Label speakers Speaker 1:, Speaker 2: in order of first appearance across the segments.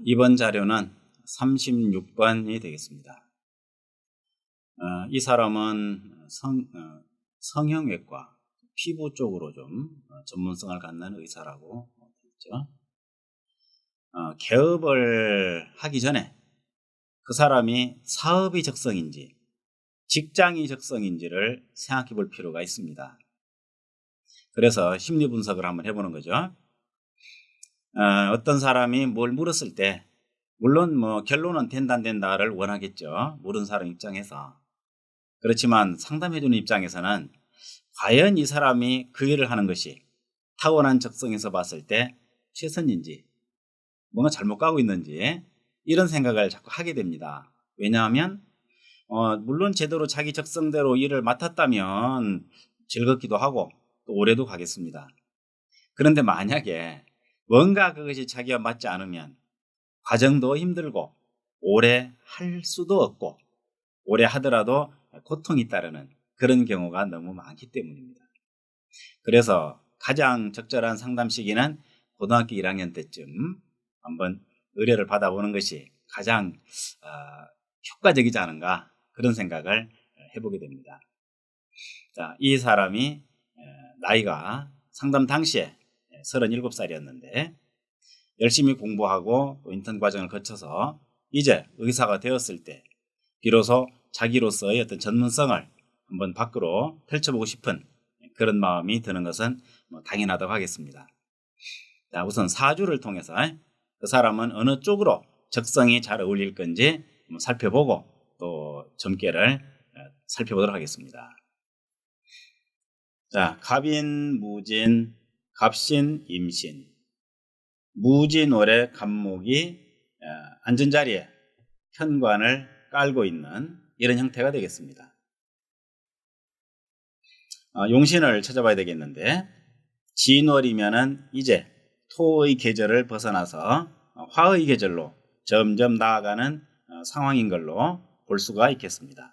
Speaker 1: 이번 자료는 36번이 되겠습니다. 이 사람은 성형외과, 피부 쪽으로 좀 전문성을 갖는 의사라고 했죠. 개업을 하기 전에 그 사람이 사업이 적성인지 직장이 적성인지를 생각해 볼 필요가 있습니다. 그래서 심리 분석을 한번 해보는 거죠. 어떤 사람이 뭘 물었을 때 물론 결론은 된다 안 된다를 원하겠죠. 물은 사람 입장에서. 그렇지만 상담해주는 입장에서는 과연 이 사람이 그 일을 하는 것이 타고난 적성에서 봤을 때 최선인지 뭔가 잘못 가고 있는지 이런 생각을 자꾸 하게 됩니다. 왜냐하면 물론 제대로 자기 적성대로 일을 맡았다면 즐겁기도 하고 또 오래도 가겠습니다. 그런데 만약에 뭔가 그것이 자기와 맞지 않으면 과정도 힘들고 오래 할 수도 없고 오래 하더라도 고통이 따르는 그런 경우가 너무 많기 때문입니다. 그래서 가장 적절한 상담 시기는 고등학교 1학년 때쯤 한번 의뢰를 받아보는 것이 가장 효과적이지 않은가 그런 생각을 해보게 됩니다. 자, 이 사람이 나이가 상담 당시에 37살이었는데 열심히 공부하고 또 인턴 과정을 거쳐서 이제 의사가 되었을 때 비로소 자기로서의 어떤 전문성을 한번 밖으로 펼쳐보고 싶은 그런 마음이 드는 것은 당연하다고 하겠습니다. 자, 우선 사주를 통해서 그 사람은 어느 쪽으로 적성이 잘 어울릴 건지 살펴보고 또 점괘를 살펴보도록 하겠습니다. 자, 갑인, 무진, 갑신, 임신. 무진월의 갑목이 앉은 자리에 편관을 깔고 있는 이런 형태가 되겠습니다. 용신을 찾아봐야 되겠는데 진월이면은 이제 토의 계절을 벗어나서 화의 계절로 점점 나아가는 상황인 걸로 볼 수가 있겠습니다.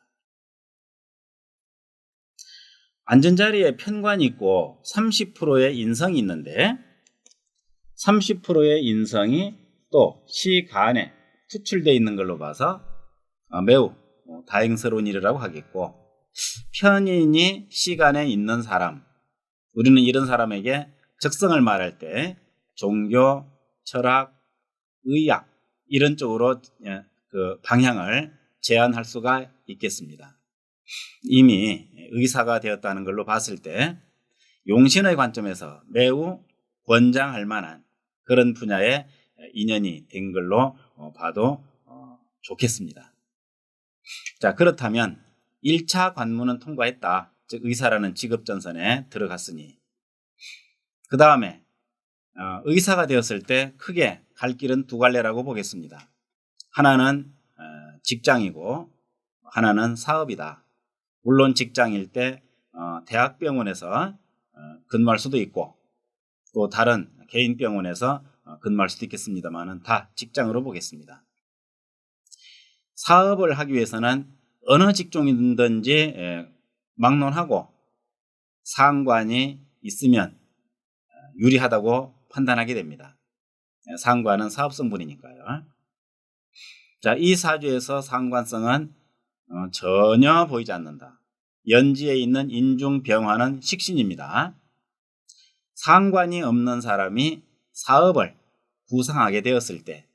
Speaker 1: 앉은 자리에 편관이 있고 30%의 인성이 있는데 30%의 인성이 또 시간에 투출되어 있는 걸로 봐서 매우 다행스러운 일이라고 하겠고 편인이 시간에 있는 사람, 우리는 이런 사람에게 적성을 말할 때 종교, 철학, 의학 이런 쪽으로 그 방향을 제안할 수가 있겠습니다. 이미 의사가 되었다는 걸로 봤을 때 용신의 관점에서 매우 권장할 만한 그런 분야의 인연이 된 걸로 봐도 좋겠습니다. 자, 그렇다면 1차 관문은 통과했다. 즉 의사라는 직업전선에 들어갔으니 그 다음에 의사가 되었을 때 크게 갈 길은 두 갈래라고 보겠습니다. 하나는 직장이고 하나는 사업이다. 물론 직장일 때 대학병원에서 근무할 수도 있고 또 다른 개인병원에서 근무할 수도 있겠습니다만 다 직장으로 보겠습니다. 사업을 하기 위해서는 어느 직종이든지 막론하고 상관이 있으면 유리하다고 판단하게 됩니다. 상관은 사업성분이니까요. 자, 이 사주에서 상관성은 전혀 보이지 않는다. 연지에 있는 인중병화는 식신입니다. 상관이 없는 사람이 사업을 구상하게 되었을 때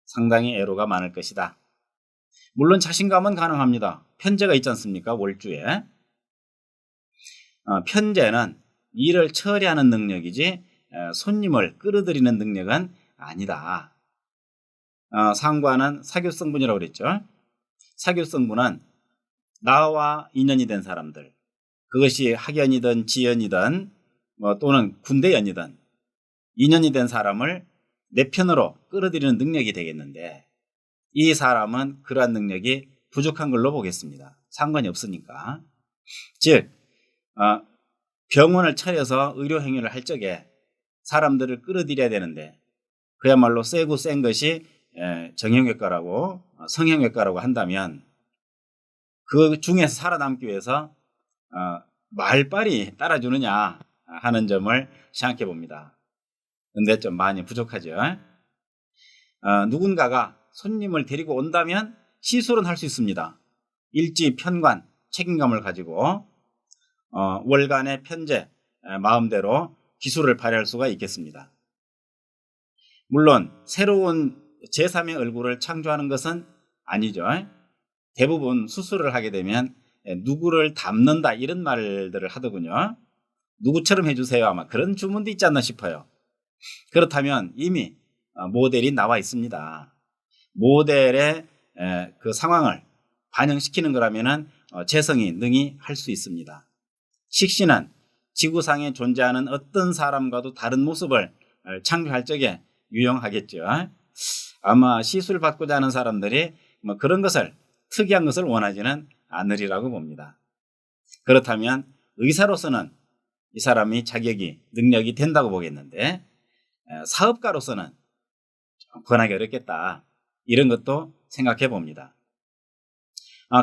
Speaker 1: 상당히 애로가 많을 것이다. 물론 자신감은 가능합니다. 편제가 있지 않습니까? 월주에. 편제는 일을 처리하는 능력이지 손님을 끌어들이는 능력은 아니다. 상관은 사교성분이라고 그랬죠. 사교성분은 나와 인연이 된 사람들, 그것이 학연이든 지연이든 또는 군대연이든 인연이 된 사람을 내 편으로 끌어들이는 능력이 되겠는데 이 사람은 그러한 능력이 부족한 걸로 보겠습니다. 상관이 없으니까. 즉 병원을 차려서 의료 행위를 할 적에 사람들을 끌어들여야 되는데 그야말로 세고 센 것이 정형외과라고 성형외과라고 한다면 그 중에서 살아남기 위해서 말빨이 따라주느냐 하는 점을 생각해 봅니다. 근데 좀 많이 부족하죠. 누군가가 손님을 데리고 온다면 시술은 할 수 있습니다. 일지, 편관, 책임감을 가지고 월간의 편제, 마음대로 기술을 발휘할 수가 있겠습니다. 물론 새로운 제3의 얼굴을 창조하는 것은 아니죠. 대부분 수술을 하게 되면 누구를 닮는다 이런 말들을 하더군요. 누구처럼 해주세요. 아마 그런 주문도 있지 않나 싶어요. 그렇다면 이미 모델이 나와 있습니다. 모델의 그 상황을 반영시키는 거라면 재성이 능히 할 수 있습니다. 식신은 지구상에 존재하는 어떤 사람과도 다른 모습을 창조할 적에 유용하겠죠. 아마 시술 받고자 하는 사람들이 그런 것을 특이한 것을 원하지는 않으리라고 봅니다. 그렇다면 의사로서는 이 사람이 자격이 능력이 된다고 보겠는데 사업가로서는 권하기 어렵겠다. 이런 것도 생각해 봅니다.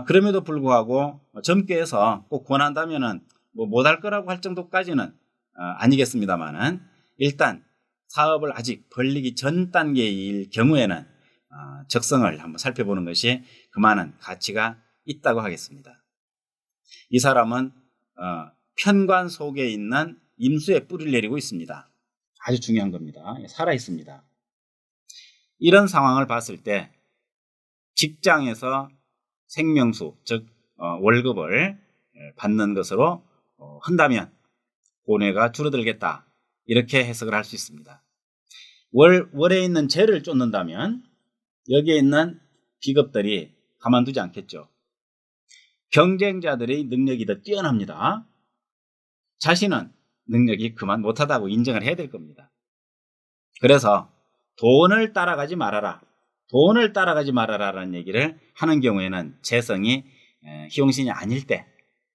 Speaker 1: 그럼에도 불구하고 젊게 해서 꼭 권한다면은 못할 거라고 할 정도까지는 아니겠습니다만은 일단 사업을 아직 벌리기 전 단계일 경우에는 적성을 한번 살펴보는 것이 그만한 가치가 있다고 하겠습니다. 이 사람은 편관 속에 있는 임수에 뿌리를 내리고 있습니다. 아주 중요한 겁니다. 살아 있습니다. 이런 상황을 봤을 때 직장에서 생명수, 즉 월급을 받는 것으로 한다면 고뇌가 줄어들겠다. 이렇게 해석을 할 수 있습니다. 월에 있는 재를 쫓는다면 여기에 있는 비겁들이 가만두지 않겠죠. 경쟁자들의 능력이 더 뛰어납니다. 자신은 능력이 그만 못하다고 인정을 해야 될 겁니다. 그래서 돈을 따라가지 말아라. 돈을 따라가지 말아라라는 얘기를 하는 경우에는 재성이 희용신이 아닐 때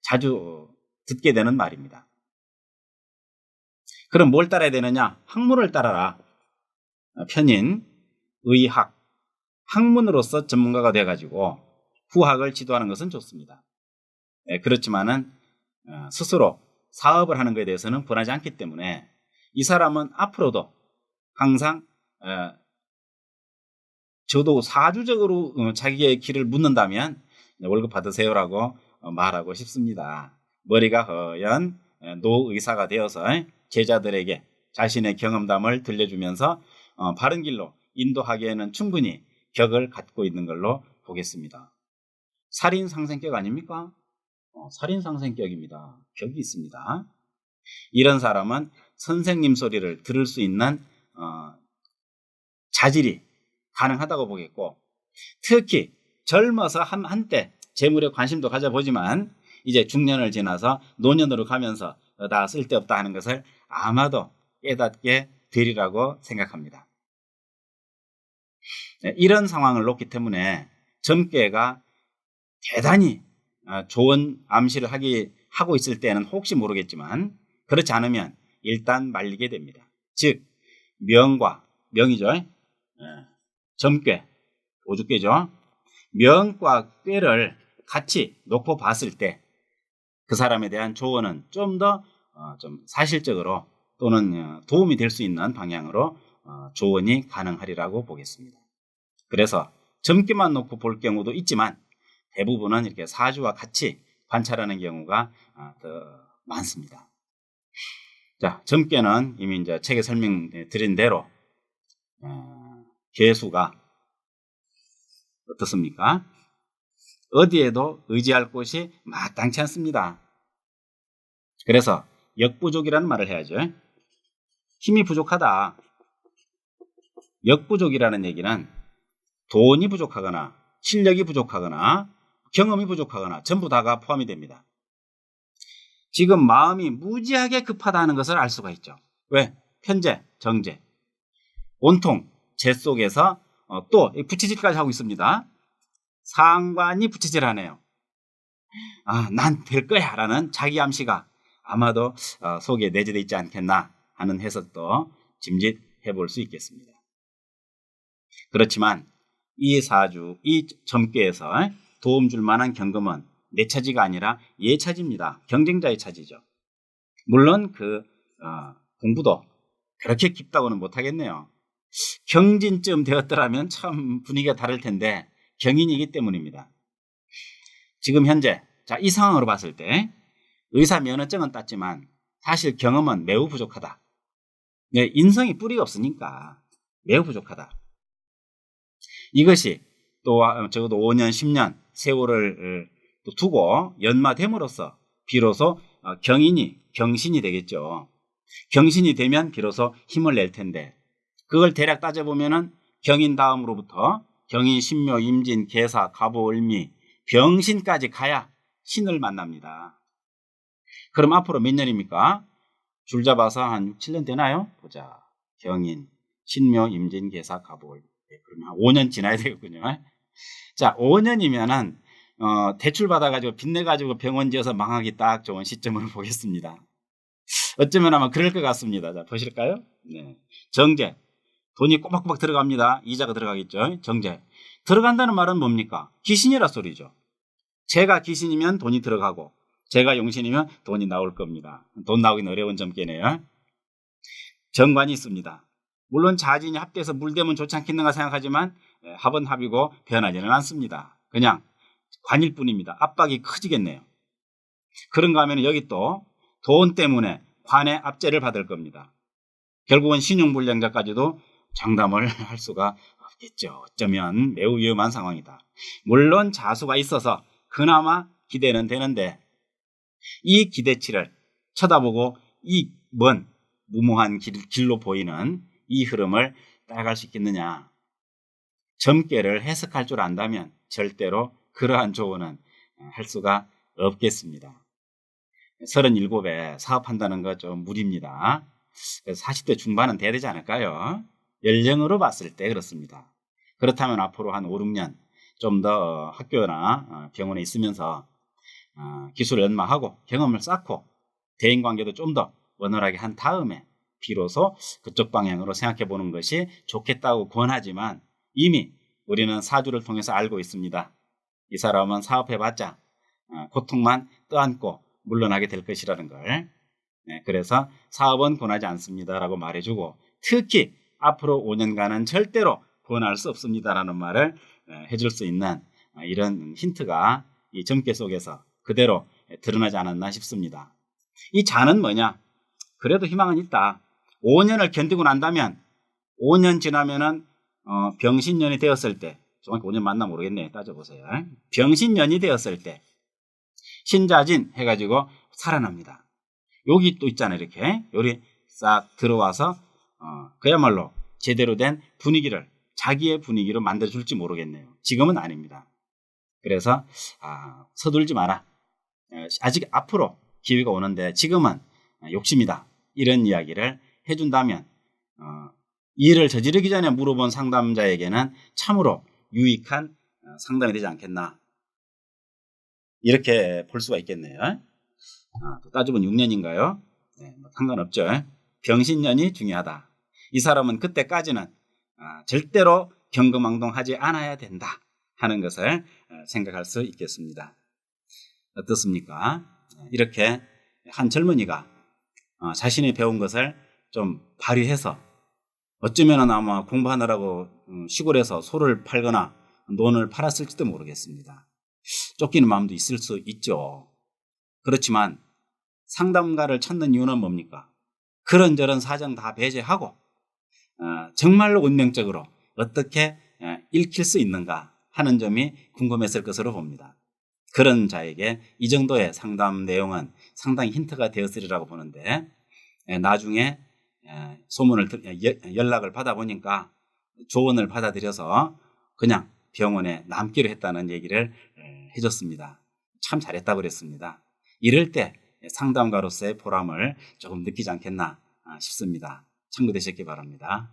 Speaker 1: 자주 듣게 되는 말입니다. 그럼 뭘 따라야 되느냐? 학문을 따라라. 편인, 의학, 학문으로서 전문가가 돼가지고 후학을 지도하는 것은 좋습니다. 그렇지만은 스스로 사업을 하는 것에 대해서는 권하지 않기 때문에 이 사람은 앞으로도 항상 저도 사주적으로 자기의 길을 묻는다면 월급 받으세요라고 말하고 싶습니다. 머리가 허연 노의사가 되어서 제자들에게 자신의 경험담을 들려주면서 바른 길로 인도하기에는 충분히 격을 갖고 있는 걸로 보겠습니다. 살인상생격 아닙니까? 살인상생격입니다. 격이 있습니다. 이런 사람은 선생님 소리를 들을 수 있는 자질이 가능하다고 보겠고, 특히 젊어서 한때 재물에 관심도 가져보지만 이제 중년을 지나서 노년으로 가면서 다 쓸데없다 하는 것을 아마도 깨닫게 되리라고 생각합니다. 이런 상황을 놓기 때문에 젊게가 대단히 좋은 암시를 하고 있을 때는 혹시 모르겠지만 그렇지 않으면 일단 말리게 됩니다. 즉 명과 명이죠. 점괘, 오죽깨죠. 명과 꾀를 같이 놓고 봤을 때 그 사람에 대한 조언은 좀 더 좀 사실적으로 또는 도움이 될 수 있는 방향으로 조언이 가능하리라고 보겠습니다. 그래서 점괘만 놓고 볼 경우도 있지만 대부분은 이렇게 사주와 같이 관찰하는 경우가 더 많습니다. 자, 점괘는 이미 이제 책에 설명드린 대로 개수가 어떻습니까? 어디에도 의지할 곳이 마땅치 않습니다. 그래서 역부족이라는 말을 해야죠. 힘이 부족하다. 역부족이라는 얘기는 돈이 부족하거나 실력이 부족하거나 경험이 부족하거나 전부 다가 포함이 됩니다. 지금 마음이 무지하게 급하다는 것을 알 수가 있죠. 왜? 편재, 정재. 온통 재 속에서 또 부채질까지 하고 있습니다. 상관이 부채질하네요. 난 될 거야 라는 자기 암시가 아마도 속에 내재되어 있지 않겠나 하는 해석도 짐짓해 볼 수 있겠습니다. 그렇지만 이 사주, 이 점괘에서 도움 줄 만한 경금은 내 차지가 아니라 얘 차지입니다. 경쟁자의 차지죠. 물론 공부도 그렇게 깊다고는 못하겠네요. 경진쯤 되었더라면 참 분위기가 다를 텐데 경인이기 때문입니다. 지금 현재 이 상황으로 봤을 때 의사 면허증은 땄지만 사실 경험은 매우 부족하다. 인성이 뿌리가 없으니까 매우 부족하다. 이것이 또 적어도 5년, 10년 세월을 두고 연마됨으로써 비로소 경신이 되겠죠. 경신이 되면 비로소 힘을 낼 텐데 그걸 대략 따져보면은 경인 다음으로부터 경인, 신묘, 임진, 계사, 갑오, 을미, 병신까지 가야 신을 만납니다. 그럼 앞으로 몇 년입니까? 줄 잡아서 한 6, 7년 되나요? 보자. 경인, 신묘, 임진, 계사, 갑오, 을미. 그러면 한 5년 지나야 되겠군요. 자, 5년이면은 대출 받아가지고 빚내가지고 병원 지어서 망하기 딱 좋은 시점으로 보겠습니다. 어쩌면 아마 그럴 것 같습니다. 자, 보실까요? 네. 정제. 돈이 꼬박꼬박 들어갑니다. 이자가 들어가겠죠. 정제. 들어간다는 말은 뭡니까? 귀신이라 소리죠. 제가 귀신이면 돈이 들어가고 제가 용신이면 돈이 나올 겁니다. 돈 나오기는 어려운 점괘네요. 정관이 있습니다. 물론 자진이 합돼서 물대면 좋지 않겠는가 생각하지만 합은 합이고 변하지는 않습니다. 그냥 관일 뿐입니다. 압박이 커지겠네요. 그런가 하면 여기 또 돈 때문에 관의 압제를 받을 겁니다. 결국은 신용불량자까지도 장담을 할 수가 없겠죠. 어쩌면 매우 위험한 상황이다. 물론 자수가 있어서 그나마 기대는 되는데 이 기대치를 쳐다보고 이 먼 무모한 길로 보이는 이 흐름을 따라갈 수 있겠느냐. 점괘를 해석할 줄 안다면 절대로 그러한 조언은 할 수가 없겠습니다. 37에 사업한다는 거 좀 무리입니다. 40대 중반은 돼야 되지 않을까요? 연령으로 봤을 때 그렇습니다. 그렇다면 앞으로 한 5, 6년 좀 더 학교나 병원에 있으면서 기술을 연마하고 경험을 쌓고 대인관계도 좀 더 원활하게 한 다음에 비로소 그쪽 방향으로 생각해 보는 것이 좋겠다고 권하지만 이미 우리는 사주를 통해서 알고 있습니다. 이 사람은 사업해봤자 고통만 떠안고 물러나게 될 것이라는 걸. 그래서 사업은 권하지 않습니다라고 말해주고 특히 앞으로 5년간은 절대로 권할 수 없습니다라는 말을 해줄 수 있는 이런 힌트가 이 점괘 속에서 그대로 드러나지 않았나 싶습니다. 이 자는 뭐냐? 그래도 희망은 있다. 5년을 견디고 난다면 5년 지나면은 병신년이 되었을 때 정확히 5년 맞나 모르겠네. 따져보세요. 병신년이 되었을 때 신자진 해가지고 살아납니다. 여기 또 있잖아요. 이렇게 요리 싹 들어와서 그야말로 제대로 된 분위기를 자기의 분위기로 만들어줄지 모르겠네요. 지금은 아닙니다. 그래서 서둘지 마라. 아직 앞으로 기회가 오는데 지금은 욕심이다. 이런 이야기를 해준다면 일을 저지르기 전에 물어본 상담자에게는 참으로 유익한 상담이 되지 않겠나. 이렇게 볼 수가 있겠네요. 또 따지면 6년인가요? 네, 뭐 상관없죠. 병신년이 중요하다. 이 사람은 그때까지는 절대로 경거망동하지 않아야 된다 하는 것을 생각할 수 있겠습니다. 어떻습니까? 이렇게 한 젊은이가 자신이 배운 것을 좀 발휘해서 어쩌면 아마 공부하느라고 시골에서 소를 팔거나 논을 팔았을지도 모르겠습니다. 쫓기는 마음도 있을 수 있죠. 그렇지만 상담가를 찾는 이유는 뭡니까? 그런저런 사정 다 배제하고 정말로 운명적으로 어떻게 읽힐 수 있는가 하는 점이 궁금했을 것으로 봅니다. 그런 자에게 이 정도의 상담 내용은 상당히 힌트가 되었으리라고 보는데 나중에 소문을 연락을 받아보니까 조언을 받아들여서 그냥 병원에 남기로 했다는 얘기를 해줬습니다. 참 잘했다고 그랬습니다. 이럴 때 상담가로서의 보람을 조금 느끼지 않겠나 싶습니다. 참고되셨기 바랍니다.